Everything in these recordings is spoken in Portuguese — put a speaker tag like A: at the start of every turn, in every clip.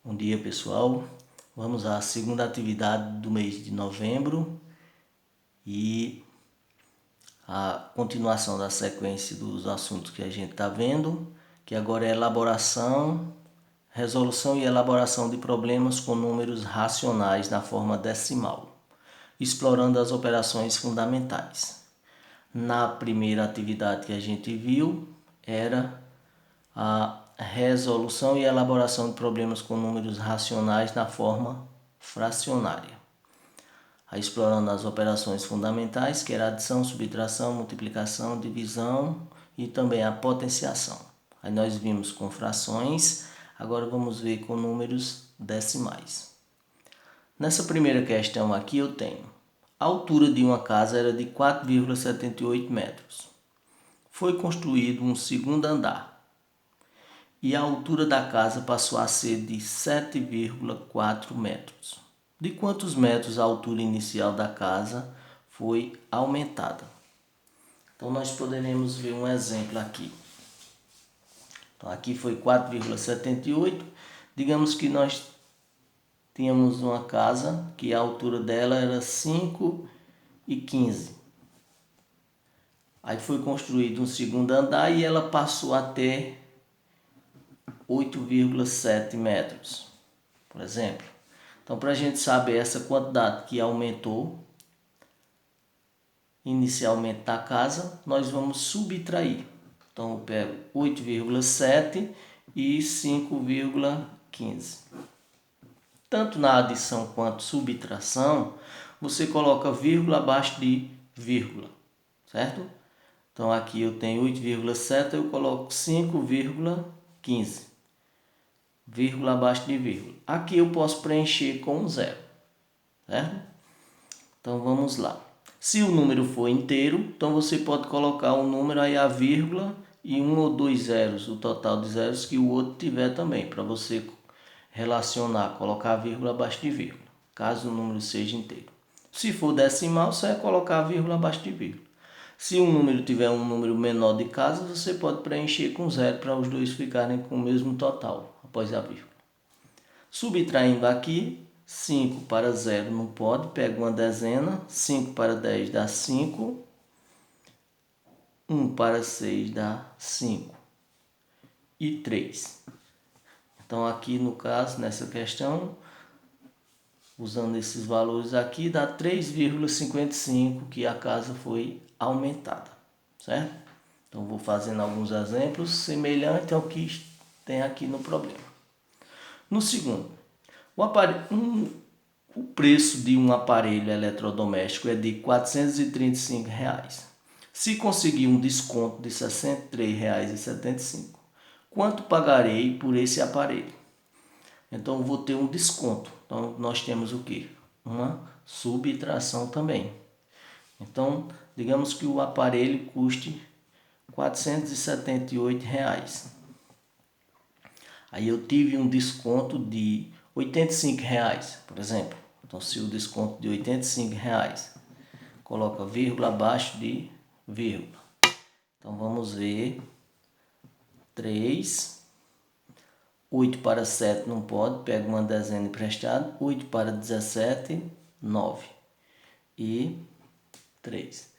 A: Bom dia, pessoal. Vamos à segunda atividade do mês de novembro e a continuação da sequência dos assuntos que a gente está vendo, que agora é elaboração, resolução e elaboração de problemas com números racionais na forma decimal, explorando as operações fundamentais. Na primeira atividade que a gente viu era a resolução e elaboração de problemas com números racionais na forma fracionária. Aí explorando as operações fundamentais, que era adição, subtração, multiplicação, divisão e também a potenciação. Aí nós vimos com frações, agora vamos ver com números decimais. Nessa primeira questão aqui eu tenho: a altura de uma casa era de 4,78 metros. Foi construído um segundo andar e a altura da casa passou a ser de 7,4 metros. De quantos metros a altura inicial da casa foi aumentada? Então nós poderemos ver um exemplo aqui. Então aqui foi 4,78. Digamos que nós tínhamos uma casa que a altura dela era 5,15. Aí foi construído um segundo andar e ela passou a ter 8,7 metros, por exemplo. Então, para a gente saber essa quantidade que aumentou inicialmente da casa, nós vamos subtrair. Então, eu pego 8,7 e 5,15. Tanto na adição quanto subtração, você coloca vírgula abaixo de vírgula, certo? Então, aqui eu tenho 8,7, eu coloco 5,15. Vírgula abaixo de vírgula. Aqui eu posso preencher com um zero, certo? Então vamos lá. Se o número for inteiro, então você pode colocar um número aí a vírgula e um ou dois zeros, o total de zeros que o outro tiver também, para você relacionar, colocar a vírgula abaixo de vírgula, caso o número seja inteiro. Se for decimal, você vai colocar a vírgula abaixo de vírgula. Se um número tiver um número menor de casas, você pode preencher com zero para os dois ficarem com o mesmo total após a vírgula. Subtraindo aqui, 5 para 0 não pode, pega uma dezena, 5 para 10 dá 5, 1 para 6 dá 5 e 3. Então aqui no caso, nessa questão, usando esses valores aqui, dá 3,55 que a casa foi aumentada, certo? Então vou fazendo alguns exemplos semelhantes ao que tem aqui no problema. No segundo, o preço de um aparelho eletrodoméstico é de R$ 435. Se conseguir um desconto de R$ 63,75, quanto pagarei por esse aparelho? Então vou ter um desconto. Então nós temos o quê? Uma subtração também. Então digamos que o aparelho custe R$ 478. Aí eu tive um desconto de R$ 85, por exemplo. Então se o desconto de R$ 85, coloca vírgula abaixo de vírgula. Então vamos ver. 3, 8 para 7 não pode, pega uma dezena emprestada. 8 para 17, 9 e 3.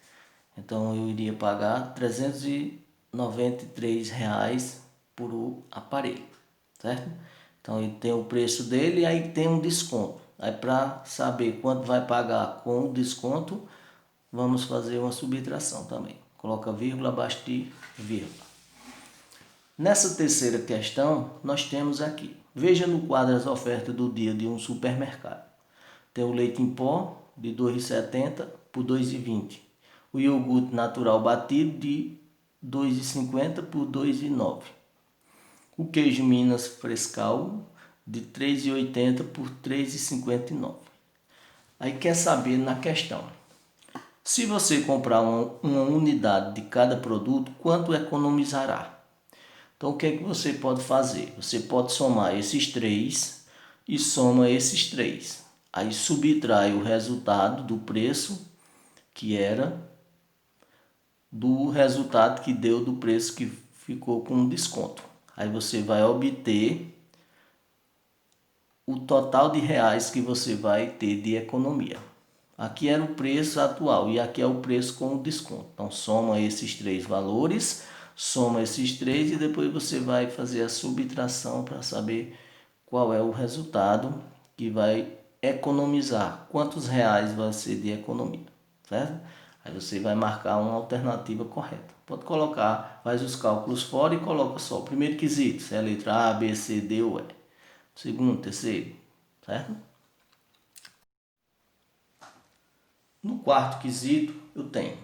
A: Então eu iria pagar R$ 393 por o aparelho, certo? Então ele tem o preço dele e aí tem um desconto. Aí para saber quanto vai pagar com o desconto, vamos fazer uma subtração também. Coloca vírgula abaixo de vírgula. Nessa terceira questão, nós temos aqui. Veja no quadro as ofertas do dia de um supermercado. Tem o leite em pó de R$ 2,70 por R$ 2,20. O iogurte natural batido de R$ 2,50 por R$ 2,09. O queijo Minas Frescal de R$ 3,80 por R$ 3,59. Aí quer saber na questão. Se você comprar uma unidade de cada produto, quanto economizará? Então o que é que você pode fazer? Você pode somar esses três e soma esses três. Aí subtrai o resultado do preço que era do resultado que deu do preço que ficou com desconto. Aí você vai obter o total de reais que você vai ter de economia. Aqui era o preço atual e aqui é o preço com desconto. Então soma esses três valores, soma esses três e depois você vai fazer a subtração para saber qual é o resultado que vai economizar, quantos reais vai ser de economia, certo? Aí você vai marcar uma alternativa correta. Pode colocar, faz os cálculos fora e coloca só o primeiro quesito, se é a letra A, B, C, D ou E. Segundo, terceiro, certo? No quarto quesito, eu tenho: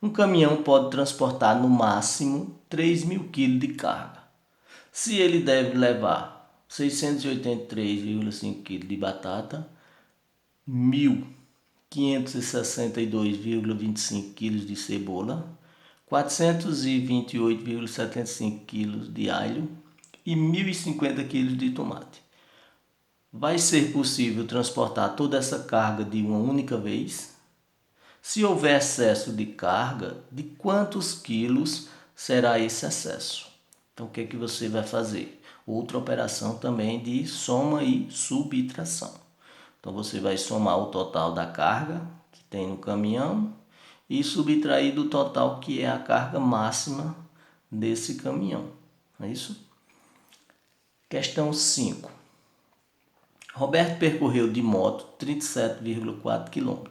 A: um caminhão pode transportar no máximo 3.000 kg de carga. Se ele deve levar 683,5 kg de batata, 1.562,25 kg de cebola, 428,75 kg de alho e 1.050 kg de tomate. Vai ser possível transportar toda essa carga de uma única vez? Se houver excesso de carga, de quantos quilos será esse excesso? Então, o que é que você vai fazer? Outra operação também de soma e subtração. Então, você vai somar o total da carga que tem no caminhão e subtrair do total que é a carga máxima desse caminhão. Não é isso? Questão 5. Roberto percorreu de moto 37,4 km.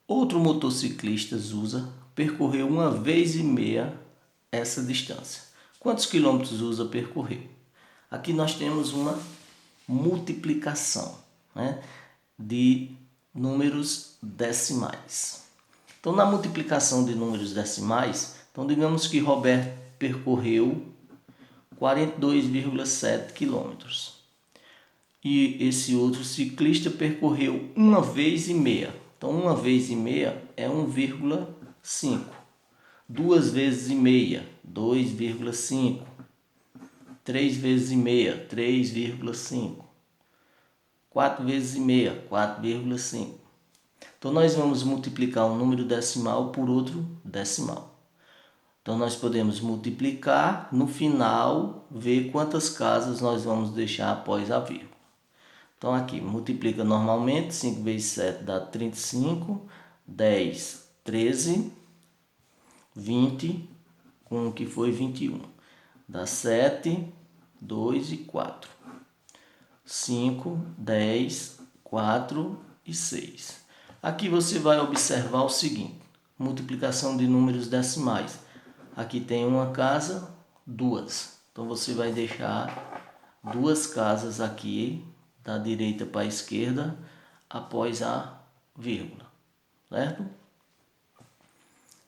A: Outro motociclista, Zusa, percorreu uma vez e meia essa distância. Quantos quilômetros Zusa percorreu? Aqui nós temos uma multiplicação, né, de números decimais. Então, na multiplicação de números decimais, então digamos que Roberto percorreu 42,7 quilômetros. E esse outro ciclista percorreu uma vez e meia. Então, uma vez e meia é 1,5. Duas vezes e meia, 2,5. 3 vezes e meia, 3,5. 4 vezes e meia, 4,5. Então, nós vamos multiplicar um número decimal por outro decimal. Então, nós podemos multiplicar, no final, ver quantas casas nós vamos deixar após a vírgula. Então, aqui, multiplica normalmente, 5 vezes 7 dá 35, 10, 13, 20, com o que foi 21. Dá 7, 2 e 4. 5, 10, 4 e 6. Aqui você vai observar o seguinte: multiplicação de números decimais. Aqui tem uma casa, duas. Então você vai deixar duas casas aqui, da direita para a esquerda, após a vírgula, certo?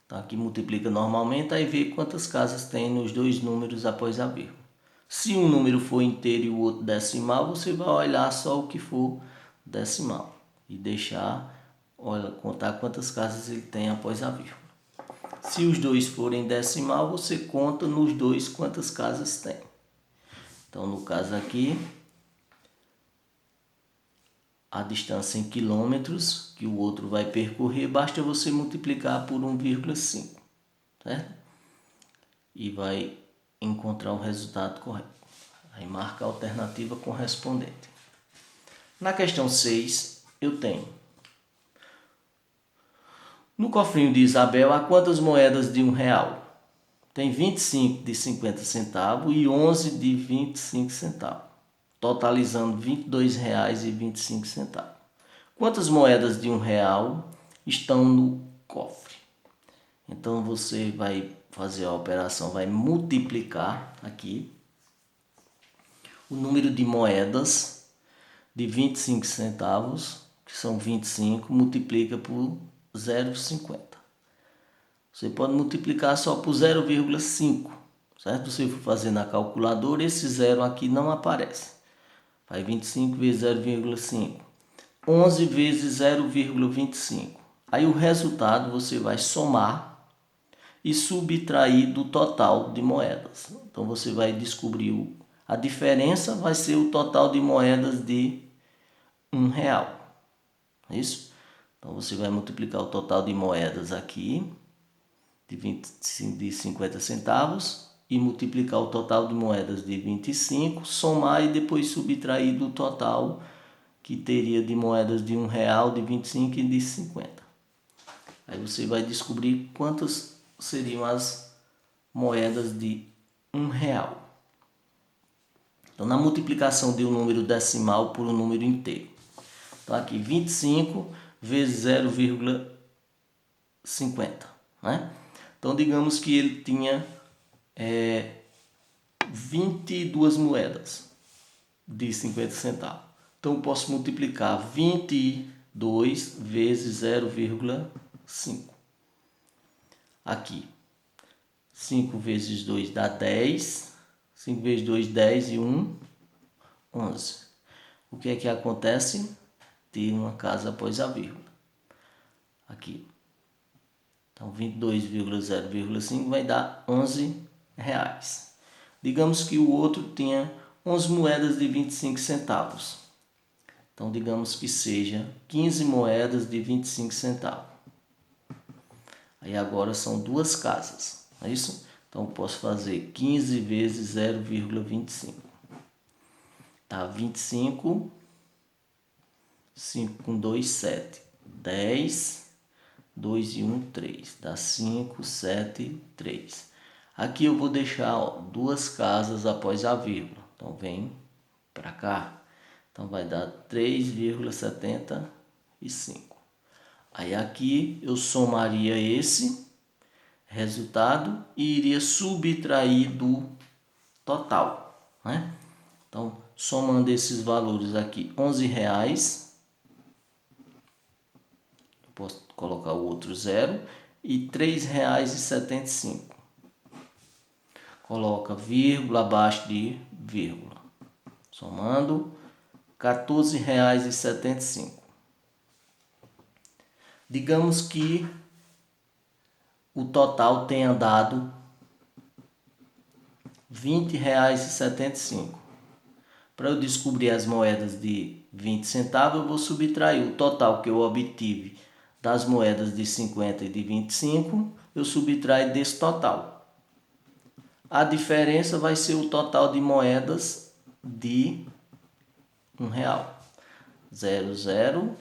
A: Então aqui multiplica normalmente, aí vê quantas casas tem nos dois números após a vírgula. Se um número for inteiro e o outro decimal, você vai olhar só o que for decimal e deixar, olha, contar quantas casas ele tem após a vírgula. Se os dois forem decimal, você conta nos dois quantas casas tem. Então, no caso aqui, a distância em quilômetros que o outro vai percorrer, basta você multiplicar por 1,5, certo? E vai encontrar o resultado correto. Aí marca a alternativa correspondente. Na questão 6, eu tenho: no cofrinho de Isabel, há quantas moedas de R$1? Tem 25 de 50 centavos e 11 de 25 centavos, totalizando R$22,25. Quantas moedas de R$1 estão no cofre? Então você vai fazer a operação, vai multiplicar aqui o número de moedas de 25 centavos, que são 25, multiplica por 0,50. Você pode multiplicar só por 0,5, certo? Se for fazer na calculadora, esse zero aqui não aparece. Faz 25 vezes 0,5. 11 vezes 0,25. Aí o resultado você vai somar e subtrair do total de moedas. Então você vai descobrir a diferença vai ser o total de moedas de R$1. É isso? Então você vai multiplicar o total de moedas aqui de 50 centavos e multiplicar o total de moedas de 25, somar e depois subtrair do total que teria de moedas de R$1, de 25 e de 50. Aí você vai descobrir quantas seriam as moedas de R$1. Então, na multiplicação de um número decimal por um número inteiro. Então, aqui 25 vezes 0,50, né? Então, digamos que ele tinha 22 moedas de 50 centavos. Então, eu posso multiplicar 22 vezes 0,5. Aqui, 5 vezes 2 dá 10. 5 vezes 2, 10 e 1, 11. O que é que acontece? Ter uma casa após a vírgula. Aqui. Então, 22,0,5 vai dar R$11. Digamos que o outro tenha 11 moedas de 25 centavos. Então, digamos que seja 15 moedas de 25 centavos. Aí agora são duas casas, não é isso? Então, eu posso fazer 15 vezes 0,25. Tá, 25, 5 com 2, 7. 10, 2 e 1, 3. Dá 5, 7, 3. Aqui eu vou deixar, ó, duas casas após a vírgula. Então, vem para cá. Então, vai dar 3,75. Aí, aqui eu somaria esse resultado e iria subtrair do total, né? Então, somando esses valores aqui, R$11, eu posso colocar o outro zero, e R$3,75. Coloca vírgula abaixo de vírgula, somando R$14,75. Digamos que o total tenha dado R$20,75. Para eu descobrir as moedas de 20 centavos, eu vou subtrair o total que eu obtive das moedas de 50 e de 25, eu subtraio desse total. A diferença vai ser o total de moedas de R$1. 0, 0.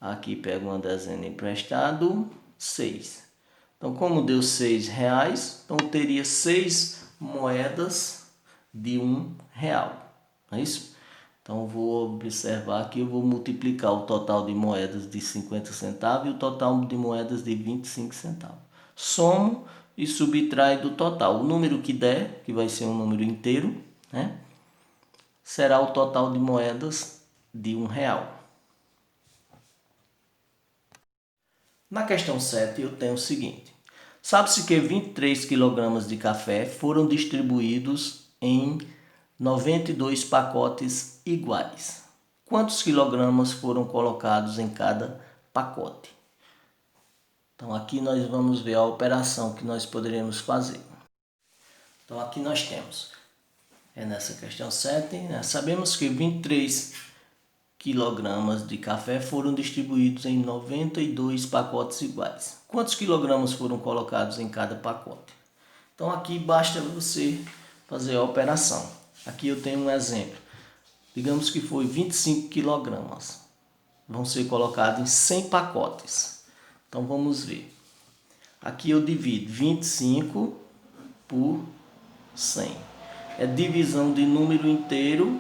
A: Aqui pego uma dezena emprestado, 6. Então, como deu R$6, então teria 6 moedas de R$1. Não é isso? Então, vou observar que eu vou multiplicar o total de moedas de 50 centavos e o total de moedas de 25 centavos. Somo e subtrai do total. O número que der, que vai ser um número inteiro, né, será o total de moedas de R$1. Na questão 7, eu tenho o seguinte. Sabe-se que 23 kg de café foram distribuídos em 92 pacotes iguais. Quantos quilogramas foram colocados em cada pacote? Então, aqui nós vamos ver a operação que nós poderemos fazer. Então, aqui nós temos, nessa questão 7, né, sabemos que 23 quilogramas de café foram distribuídos em 92 pacotes iguais. Quantos quilogramas foram colocados em cada pacote? Então, aqui basta você fazer a operação. Aqui eu tenho um exemplo. Digamos que foi 25 quilogramas. Vão ser colocados em 100 pacotes. Então, vamos ver. Aqui eu divido 25 por 100. É divisão de número inteiro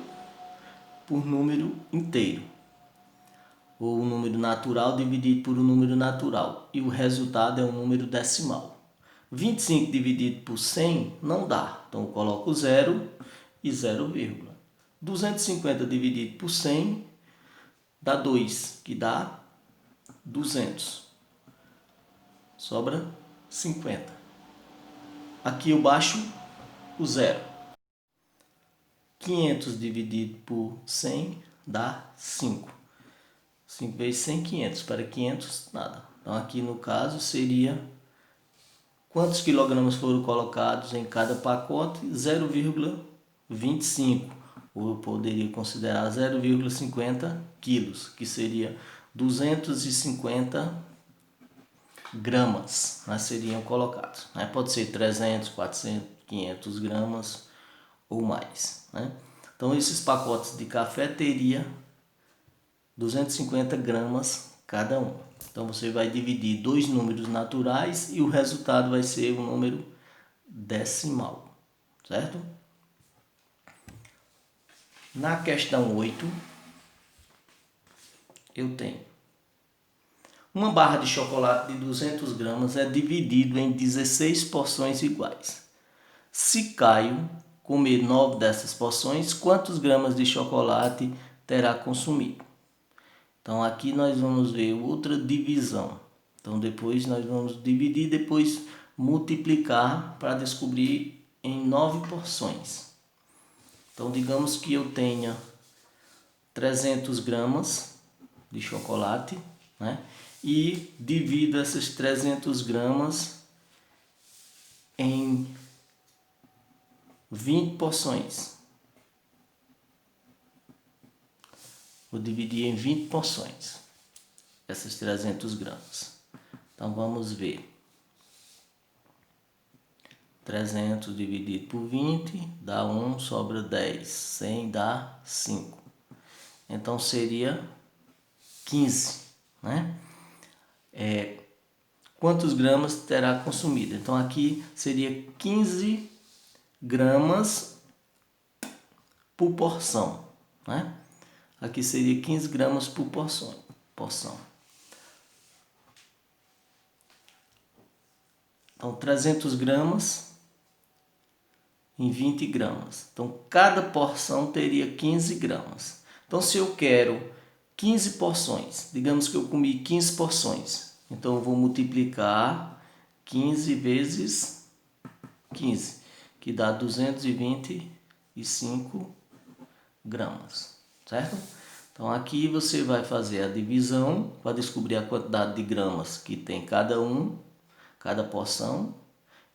A: por número inteiro. Ou um número natural dividido por um número natural. E o resultado é um número decimal. 25 dividido por 100 não dá. Então, eu coloco 0 e 0, 250 dividido por 100 dá 2, que dá 200. Sobra 50. Aqui eu baixo o 0. 500 dividido por 100 dá 5. 5 vezes 100, 500. Para 500, nada. Então, aqui no caso seria quantos quilogramas foram colocados em cada pacote? 0,25. Ou eu poderia considerar 0,50 quilos, que seria 250 gramas, né, seriam colocados. Pode ser 300, 400, 500 gramas ou mais, né? Então esses pacotes de café teria 250 gramas cada um. Então você vai dividir dois números naturais e o resultado vai ser um número decimal, certo? Na questão 8, eu tenho uma barra de chocolate de 200 gramas é dividido em 16 porções iguais. Se Caio comer 9 dessas porções, quantos gramas de chocolate terá consumido? Então aqui nós vamos ver outra divisão. Então depois nós vamos dividir, depois multiplicar para descobrir em 9 porções. Então digamos que eu tenha 300 gramas de chocolate, né? E divido essas 300 gramas em 20 porções. Vou dividir em 20 porções essas 300 gramas. Então vamos ver. 300 dividido por 20 dá 1, sobra 10. 100 dá 5. Então seria 15, né? Quantos gramas terá consumido? Então aqui seria 15 gramas por porção, né? Aqui seria 15 gramas por porção. Então 300 gramas em 20 gramas. Então cada porção teria 15 gramas. Então se eu quero 15 porções, digamos que eu comi 15 porções, então eu vou multiplicar 15 vezes 15, que dá 225 gramas, certo? Então aqui você vai fazer a divisão para descobrir a quantidade de gramas que tem cada porção,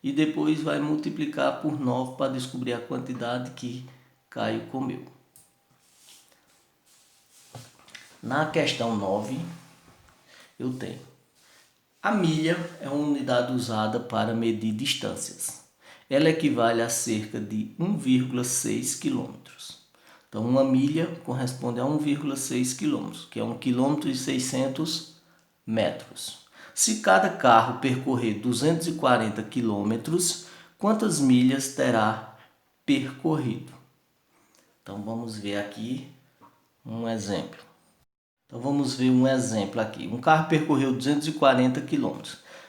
A: e depois vai multiplicar por 9 para descobrir a quantidade que Caio comeu. Na questão 9, eu tenho: a milha é uma unidade usada para medir distâncias. Ela equivale a cerca de 1,6 km. Então, uma milha corresponde a 1,6 km, que é 1 km e 600 metros. Se cada carro percorrer 240 km, quantas milhas terá percorrido? Então, vamos ver aqui um exemplo. Então vamos ver um exemplo aqui. Um carro percorreu 240 km.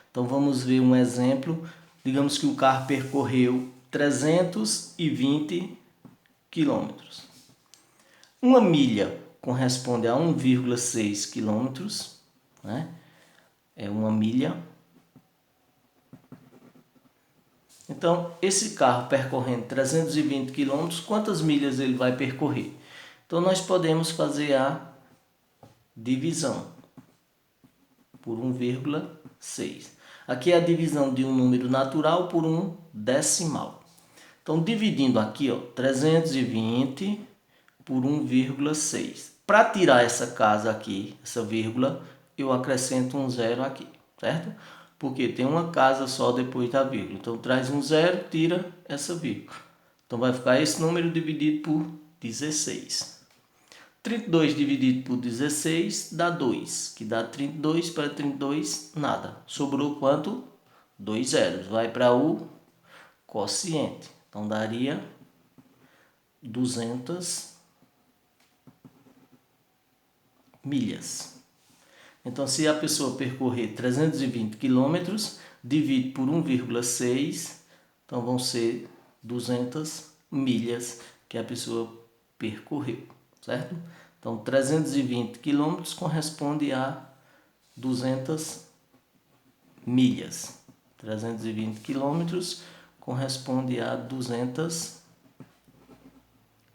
A: Então vamos ver um exemplo. Digamos que o carro percorreu 320 km. Uma milha corresponde a 1,6 km, né? É uma milha. Então esse carro percorrendo 320 km, quantas milhas ele vai percorrer? Então nós podemos fazer a divisão por 1,6. Aqui é a divisão de um número natural por um decimal. Então, dividindo aqui, ó, 320 por 1,6. Para tirar essa casa aqui, essa vírgula, eu acrescento um zero aqui, certo? Porque tem uma casa só depois da vírgula. Então, traz um zero, tira essa vírgula. Então, vai ficar esse número dividido por 16. 32 dividido por 16 dá 2, que dá 32 para 32, nada. Sobrou quanto? 2 zeros. Vai para o quociente. Então, daria 200 milhas. Então, se a pessoa percorrer 320 quilômetros, divide por 1,6, então vão ser 200 milhas que a pessoa percorreu, certo? Então, 320 quilômetros corresponde a 200 milhas. 320 quilômetros corresponde a 200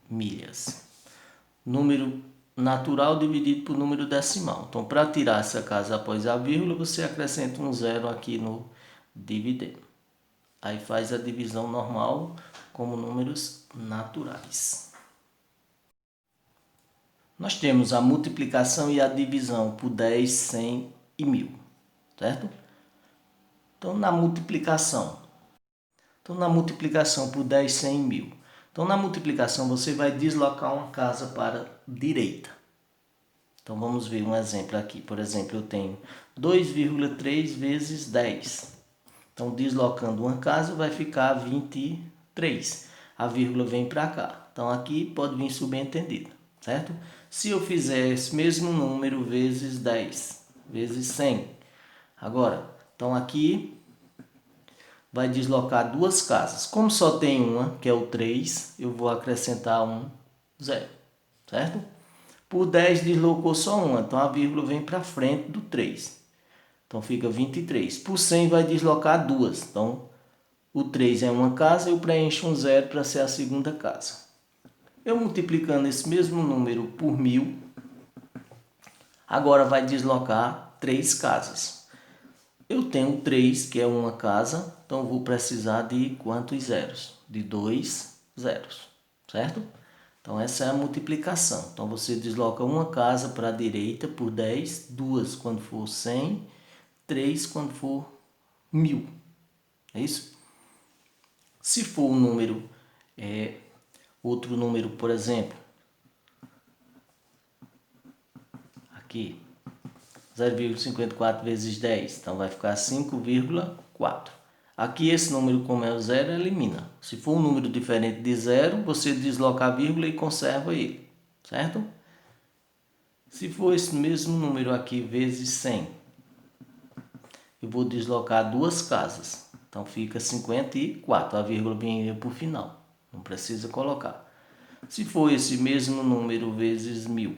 A: milhas. Número natural dividido por número decimal. Então, para tirar essa casa após a vírgula, você acrescenta um zero aqui no dividendo. Aí faz a divisão normal como números naturais. Nós temos a multiplicação e a divisão por 10, 100 e 1000, certo? Então, na multiplicação, Então, na multiplicação por 10, 100, 1000. Então, na multiplicação, você vai deslocar uma casa para a direita. Então, vamos ver um exemplo aqui. Por exemplo, eu tenho 2,3 vezes 10. Então, deslocando uma casa, vai ficar 23. A vírgula vem para cá. Então, aqui pode vir subentendido, certo? Se eu fizer esse mesmo número vezes 10, vezes 100. Agora, então aqui vai deslocar duas casas. Como só tem uma, que é o 3, eu vou acrescentar um 0, certo? Por 10 deslocou só uma, então a vírgula vem para frente do 3. Então fica 23. Por 100 vai deslocar duas. Então o 3 é uma casa, eu preencho um 0 para ser a segunda casa. Eu multiplicando esse mesmo número por 1000, agora vai deslocar 3 casas. Eu tenho 3, que é uma casa, então eu vou precisar de quantos zeros? De 2 zeros, certo? Então essa é a multiplicação. Então você desloca uma casa para a direita por 10, 2 quando for 100, 3 quando for 1000. É isso? Se for um número, outro número, por exemplo, aqui, 0,54 vezes 10, então vai ficar 5,4. Aqui esse número, como é o zero, elimina. Se for um número diferente de zero, você desloca a vírgula e conserva ele, certo? Se for esse mesmo número aqui vezes 100, eu vou deslocar duas casas. Então fica 54, a vírgula vem para o final, não precisa colocar. Se for esse mesmo número vezes 1000,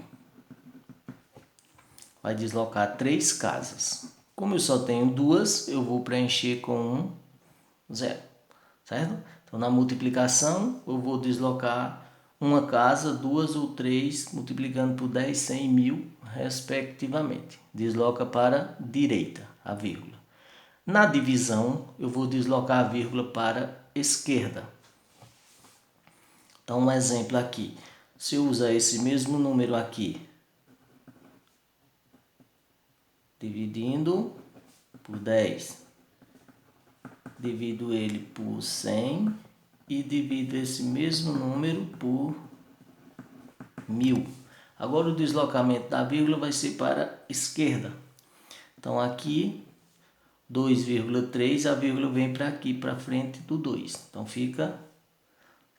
A: vai deslocar 3 casas. Como eu só tenho duas, eu vou preencher com um 0, certo? Então, na multiplicação, eu vou deslocar uma casa, 2 ou 3, multiplicando por 10, 100 e 1000, respectivamente. Desloca para a direita, a vírgula. Na divisão, eu vou deslocar a vírgula para a esquerda. Então, um exemplo aqui. Se eu usar esse mesmo número aqui, dividindo por 10, divido ele por 100 e divido esse mesmo número por 1000. Agora o deslocamento da vírgula vai ser para a esquerda. Então aqui 2,3, a vírgula vem para aqui, para frente do 2. Então fica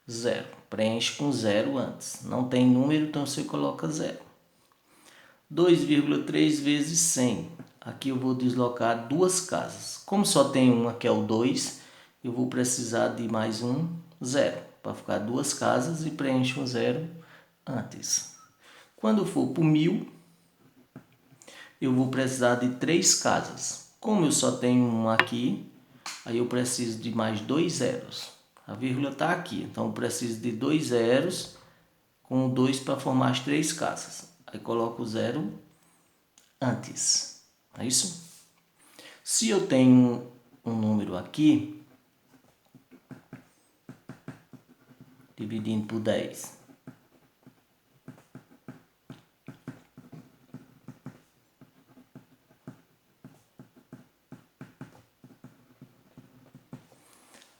A: 0. Preenche com 0 antes. Não tem número, então você coloca 0. 2,3 vezes 100. Aqui eu vou deslocar duas casas. Como só tem uma, que é o 2, eu vou precisar de mais um 0. Para ficar duas casas e preencho um 0 antes. Quando for para o 1000, eu vou precisar de 3 casas. Como eu só tenho uma aqui, aí eu preciso de mais 2 zeros. A vírgula está aqui, então eu preciso de 2 zeros com 2 para formar as 3 casas. Aí coloco o 0 antes. É isso? Se eu tenho um número aqui, dividindo por 10,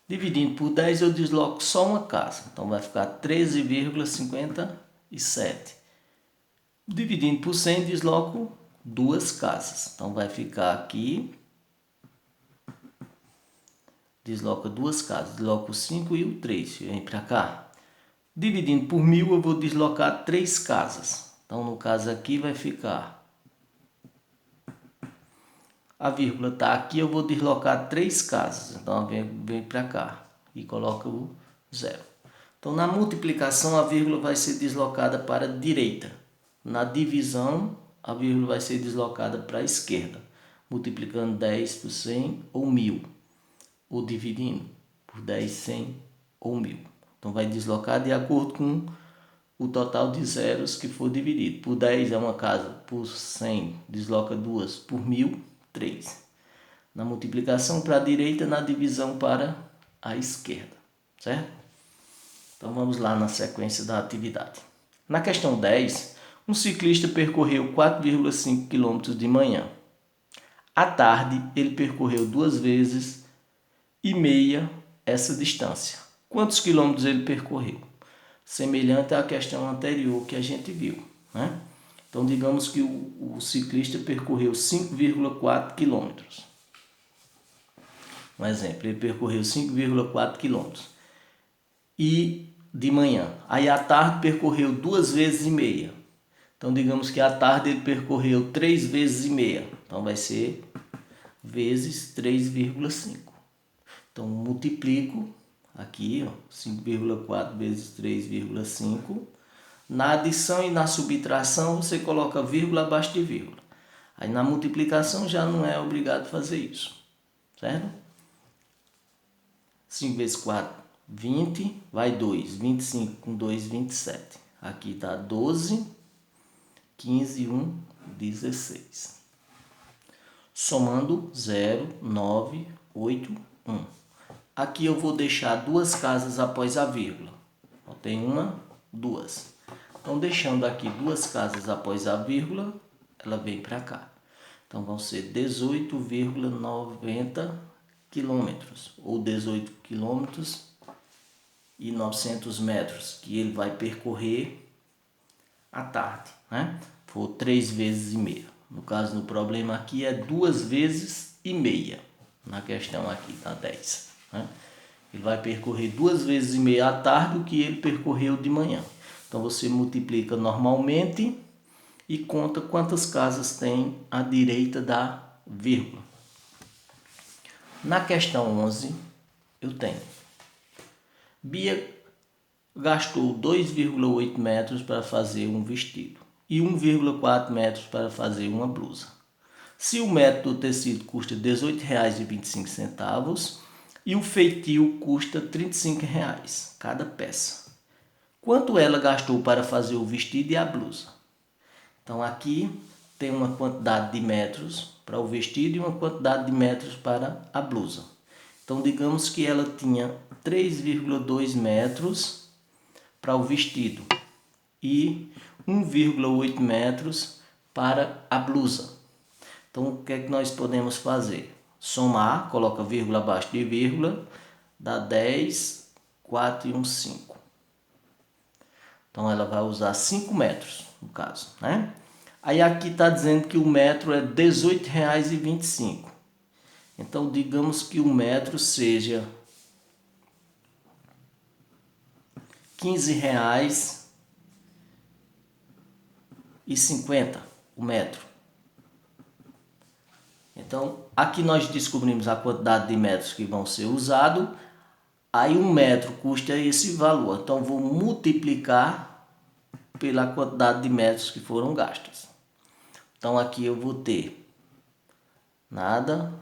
A: dividindo por 10 eu desloco só uma casa, então vai ficar 13,57. Dividindo por 100 desloco duas casas, então vai ficar aqui, desloca duas casas, desloco o 5 e o 3, vem para cá. Dividindo por 1000 eu vou deslocar 3 casas, então no caso aqui vai ficar, a vírgula está aqui, eu vou deslocar 3 casas, então vem para cá e coloca o 0. Então na multiplicação a vírgula vai ser deslocada para a direita, na divisão a vírgula vai ser deslocada para a esquerda, multiplicando 10 por 100 ou 1000, ou dividindo por 10, 100 ou 1000. Então vai deslocar de acordo com o total de zeros que for dividido. Por 10 é uma casa, por 100 desloca duas, por 1000, 3. Na multiplicação para a direita, na divisão para a esquerda, certo? Então vamos lá na sequência da atividade. Na questão 10, um ciclista percorreu 4,5 km de manhã. À tarde, ele percorreu 2 vezes e meia essa distância. Quantos quilômetros ele percorreu? Semelhante à questão anterior que a gente viu, né? Então, digamos que o ciclista percorreu 5,4 quilômetros. Um exemplo, ele percorreu 5,4 quilômetros. E de manhã. Aí à tarde percorreu 2 vezes e meia. Então, digamos que à tarde ele percorreu 3 vezes e meia. Então, vai ser vezes 3,5. Então, multiplico aqui, 5,4 vezes 3,5. Na adição e na subtração, você coloca vírgula abaixo de vírgula. Aí na multiplicação já não é obrigado a fazer isso, certo? 5 vezes 4, 20, vai 2. 25 com 2, 27. Aqui está 12, 15 e 1, 16. Somando 0, 9, 8, 1. Aqui eu vou deixar duas casas após a vírgula. Tem uma, duas. Então, deixando aqui duas casas após a vírgula, ela vem para cá. Então, vão ser 18,90 quilômetros, ou 18 quilômetros e 900 metros, que ele vai percorrer à tarde, né? For 3 vezes e meia. No caso, no problema aqui é 2 vezes e meia. Na questão aqui está 10, né? Ele vai percorrer 2 vezes e meia à tarde o que ele percorreu de manhã. Então, você multiplica normalmente e conta quantas casas tem à direita da vírgula. Na questão 11, eu tenho. Bia gastou 2,8 metros para fazer um vestido e 1,4 metros para fazer uma blusa. Se o metro do tecido custa R$ 18,25 e o feitio custa R$ 35 cada peça, quanto ela gastou para fazer o vestido e a blusa? Então aqui tem uma quantidade de metros para o vestido e uma quantidade de metros para a blusa. Então digamos que ela tinha 3,2 metros para o vestido e 1,8 metros para a blusa. Então o que é que nós podemos fazer? Somar, coloca vírgula abaixo de vírgula, dá 10, 4 e 1, 5. Então, ela vai usar 5 metros, no caso, né? Aí, aqui está dizendo que o metro é R$ 18,25. Então, digamos que o metro seja R$ 15,50 o metro. Então, aqui nós descobrimos a quantidade de metros que vão ser usados. Aí, um metro custa esse valor. Então, vou multiplicar pela quantidade de metros que foram gastos. Então, aqui eu vou ter nada,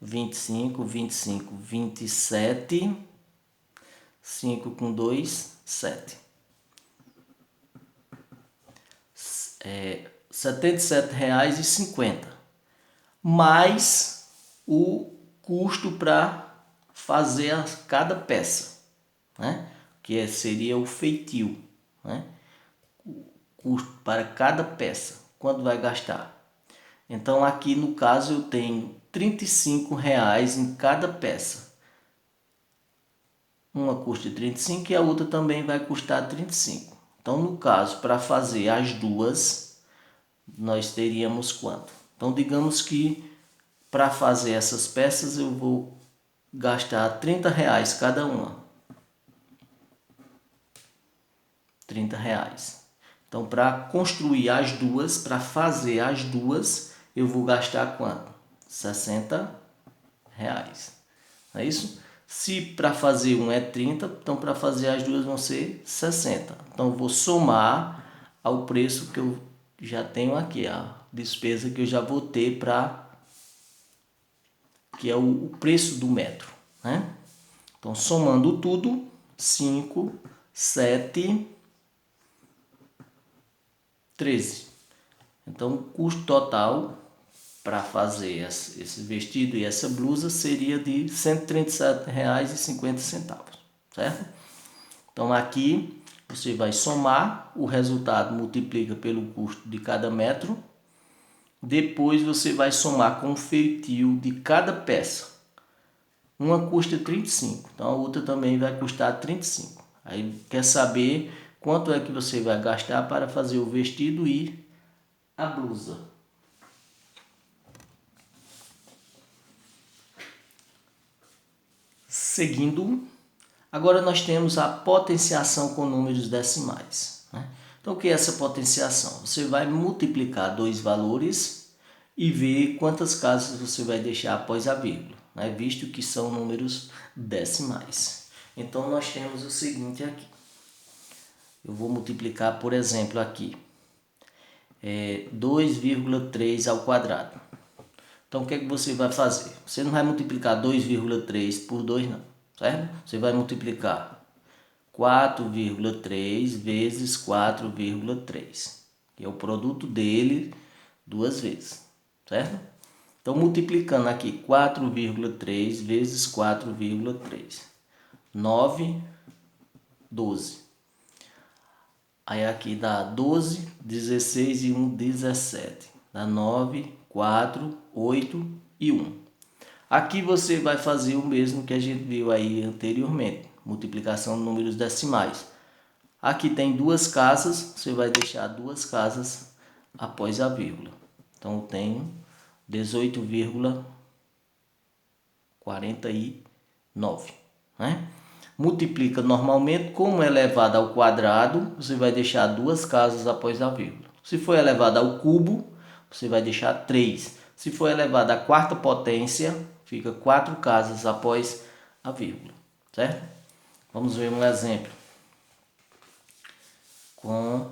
A: 25, 25, 27, 5 com 2, 7. R$ 77,50. Mais o custo para fazer cada peça, né? Que seria o feitio, né? O custo para cada peça, quanto vai gastar? Então aqui no caso eu tenho R$ 35 em cada peça. Uma custa 35 e a outra também vai custar 35. Então no caso, para fazer as duas, nós teríamos quanto? Então digamos que para fazer essas peças eu vou gastar R$ 30 cada uma. R$ 30. Então, para construir as duas, para fazer as duas, eu vou gastar quanto? R$ 60. Não é isso? Se para fazer um é 30, então para fazer as duas vão ser 60. Então, eu vou somar ao preço que eu já tenho aqui, a despesa que eu já vou ter para... que é o preço do metro, né? Então, somando tudo, 5, 7, 13. Então, o custo total para fazer esse vestido e essa blusa seria de R$ 137,50, certo? Então, aqui você vai somar, o resultado multiplica pelo custo de cada metro. Depois você vai somar com o feitio de cada peça. Uma custa 35, então a outra também vai custar 35. Aí quer saber quanto é que você vai gastar para fazer o vestido e a blusa. Seguindo, agora nós temos a potenciação com números decimais, né? Então o que é essa potenciação? Você vai multiplicar dois valores e ver quantas casas você vai deixar após a vírgula, né? Visto que são números decimais. Então nós temos o seguinte aqui. Eu vou multiplicar, por exemplo, aqui 2,3 ao quadrado. Então o que é que você vai fazer? Você não vai multiplicar 2,3 por 2 não, certo? Você vai multiplicar 4,3 vezes 4,3, que é o produto dele duas vezes, certo? Então multiplicando aqui 4,3 vezes 4,3, 9, 12. Aí aqui dá 12, 16 e 1, 17. Dá 9, 4, 8 e 1. Aqui você vai fazer o mesmo que a gente viu aí anteriormente. Multiplicação de números decimais. Aqui tem duas casas, você vai deixar duas casas após a vírgula. Então eu tenho 18,49, né? Multiplica normalmente, como é elevado ao quadrado, você vai deixar duas casas após a vírgula. Se for elevado ao cubo, você vai deixar 3. Se for elevado à quarta potência, fica 4 casas após a vírgula, certo? Vamos ver um exemplo com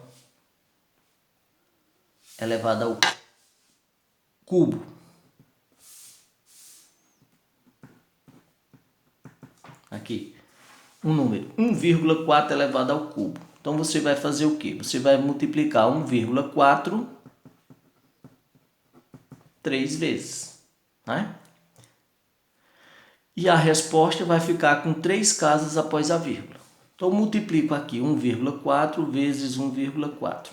A: elevado ao cubo. Aqui, um número 1,4 elevado ao cubo. Então você vai fazer o quê? Você vai multiplicar 1,4 3 vezes, né? E a resposta vai ficar com 3 casas após a vírgula. Então multiplico aqui 1,4 vezes 1,4.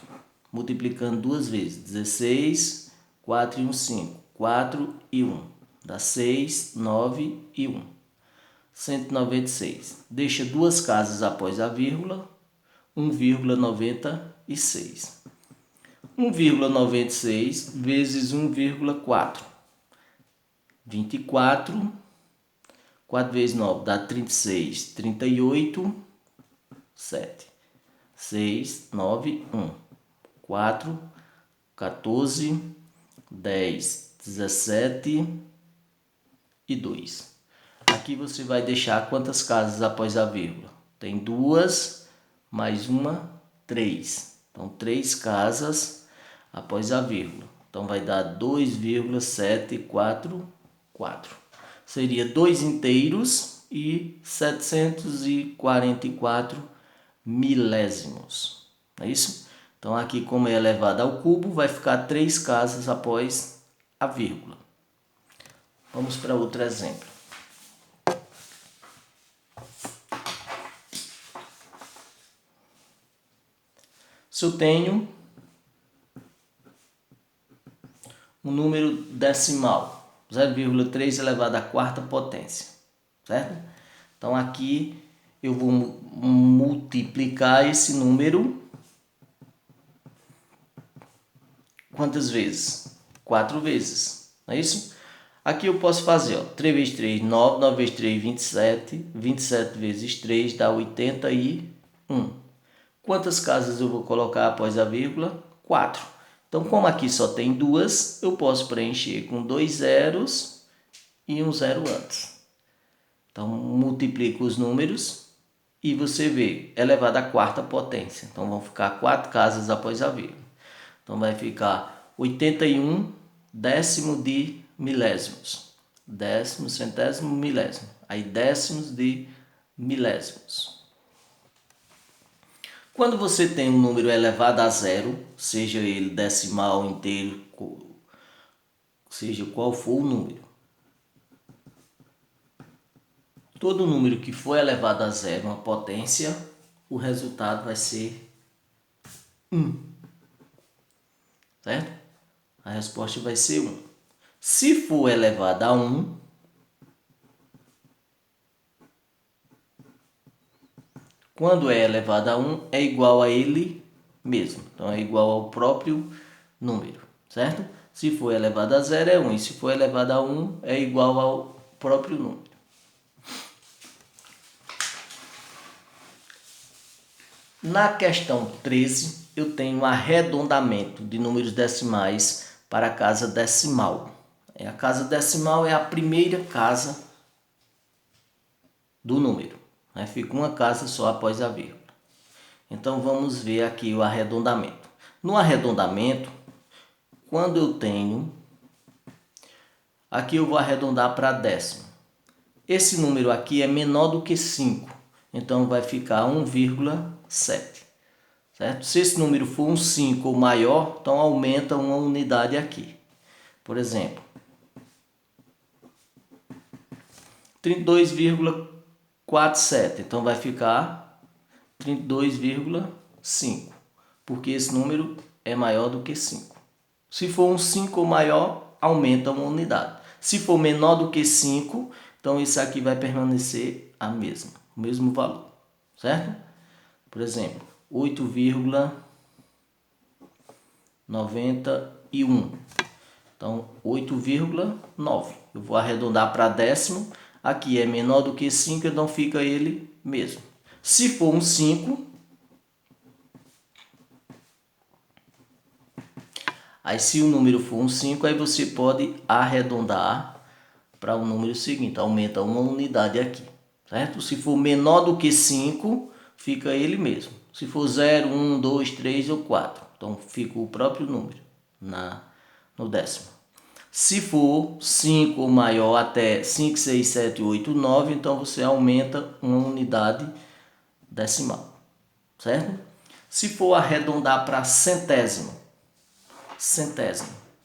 A: Multiplicando duas vezes, 16, 4 e 1, 5. 4 e 1. Dá 6, 9 e 1. 196. Deixa duas casas após a vírgula, 1,96. 1,96 vezes 1,4. 24. 4 vezes 9 dá 36. 38. 7. 6, 9, 1. 4, 14, 10, 17 e 2. Aqui você vai deixar quantas casas após a vírgula? Tem duas, mais uma, 3. Então, 3 casas após a vírgula. Então, vai dar 2,744. Seria 2 inteiros e 744 milésimos. Não é isso? Então, aqui, como é elevado ao cubo, vai ficar 3 casas após a vírgula. Vamos para outro exemplo. Se eu tenho um número decimal, 0,3 elevado à quarta potência, certo? Então aqui eu vou multiplicar esse número quantas vezes? 4 vezes, não é isso? Aqui eu posso fazer, ó, 3 vezes 3, 9, 9 vezes 3, 27, 27 vezes 3 dá 81. Quantas casas eu vou colocar após a vírgula? 4. Então, como aqui só tem duas, eu posso preencher com 2 zeros e um zero antes. Então, multiplico os números e você vê, elevado à quarta potência. Então, vão ficar 4 casas após a vírgula. Então, vai ficar 81 décimo de milésimos. Décimo, centésimo, milésimo. Aí, décimos de milésimos. Quando você tem um número elevado a zero, seja ele decimal, inteiro, seja qual for o número, todo número que for elevado a zero, uma potência, o resultado vai ser 1. Certo? A resposta vai ser 1. Se for elevado a 1, quando é elevado a 1, é igual a ele mesmo. Então, é igual ao próprio número, certo? Se for elevado a 0, é 1. E se for elevado a 1, é igual ao próprio número. Na questão 13, eu tenho arredondamento de números decimais para a casa decimal. A casa decimal é a primeira casa do número. Fica uma casa só após a vírgula. Então, vamos ver aqui o arredondamento. No arredondamento, quando eu tenho... Aqui eu vou arredondar para décimo. Esse número aqui é menor do que 5. Então, vai ficar 1,7. Certo? Se esse número for um 5 ou maior, então aumenta uma unidade aqui. Por exemplo, 32,47. Então, vai ficar 32,5. Porque esse número é maior do que 5. Se for um 5 ou maior, aumenta uma unidade. Se for menor do que 5, então isso aqui vai permanecer o mesmo valor. Certo? Por exemplo, 8,91. Então, 8,9. Eu vou arredondar para décimo. Aqui é menor do que 5, então fica ele mesmo. Se for um 5, aí se o número for um 5, aí você pode arredondar para o número seguinte. Aumenta uma unidade aqui, certo? Se for menor do que 5, fica ele mesmo. Se for 0, 1, 2, 3 ou 4, então fica o próprio número no décimo. Se for 5 ou maior, até 5, 6, 7, 8, 9, então você aumenta uma unidade decimal, certo? Se for arredondar para centésimo,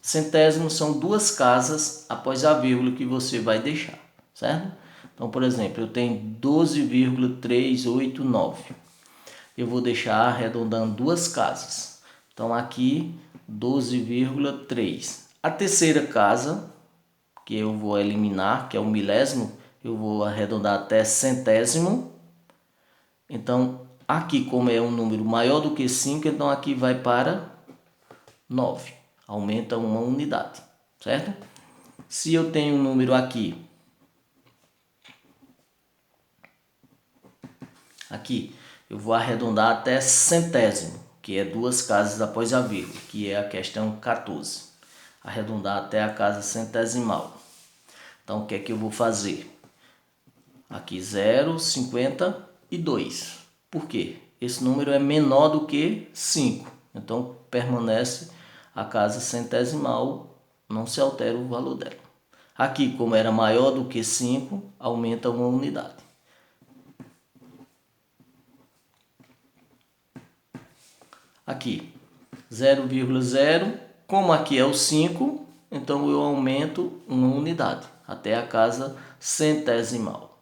A: centésimo são duas casas após a vírgula que você vai deixar, certo? Então, por exemplo, eu tenho 12,389. Eu vou deixar arredondando duas casas. Então, aqui 12,3. A terceira casa, que eu vou eliminar, que é o milésimo, eu vou arredondar até centésimo. Então, aqui, como é um número maior do que 5, então aqui vai para 9. Aumenta uma unidade, certo? Se eu tenho um número aqui, eu vou arredondar até centésimo, que é duas casas após a vírgula, que é a questão 14. Arredondar até a casa centesimal. Então, o que é que eu vou fazer? Aqui 0,52. Por quê? Esse número é menor do que 5. Então, permanece a casa centesimal, não se altera o valor dela. Aqui, como era maior do que 5, aumenta uma unidade. Aqui, 0,0. Como aqui é o 5, então eu aumento uma unidade até a casa centesimal.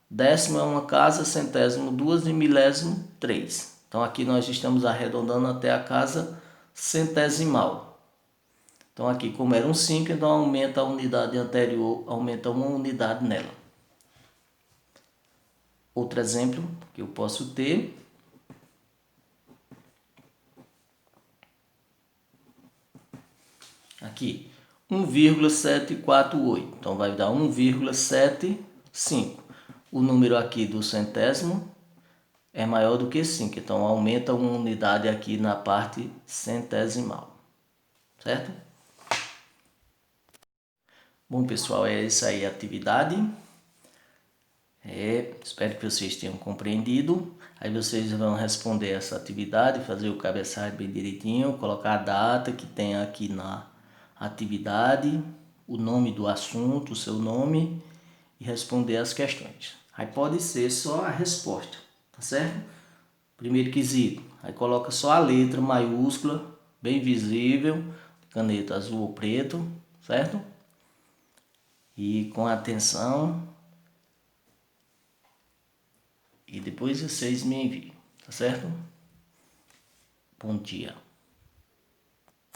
A: Décimo é uma casa, centésimo 2 e milésimo 3. Então aqui nós estamos arredondando até a casa centesimal. Então aqui, como era um 5, então aumenta a unidade anterior, aumenta uma unidade nela. Outro exemplo que eu posso ter. Aqui, 1,748. Então vai dar 1,75. O número aqui do centésimo é maior do que 5. Então aumenta uma unidade aqui na parte centesimal. Certo? Bom, pessoal, é isso aí a atividade. Espero que vocês tenham compreendido. Aí vocês vão responder essa atividade, fazer o cabeçalho bem direitinho, colocar a data que tem aqui na atividade, o nome do assunto, o seu nome e responder as questões. Aí pode ser só a resposta, tá certo? Primeiro quesito, aí coloca só a letra maiúscula, bem visível, caneta azul ou preto, certo? E com atenção. E depois vocês me enviam, tá certo? Bom dia.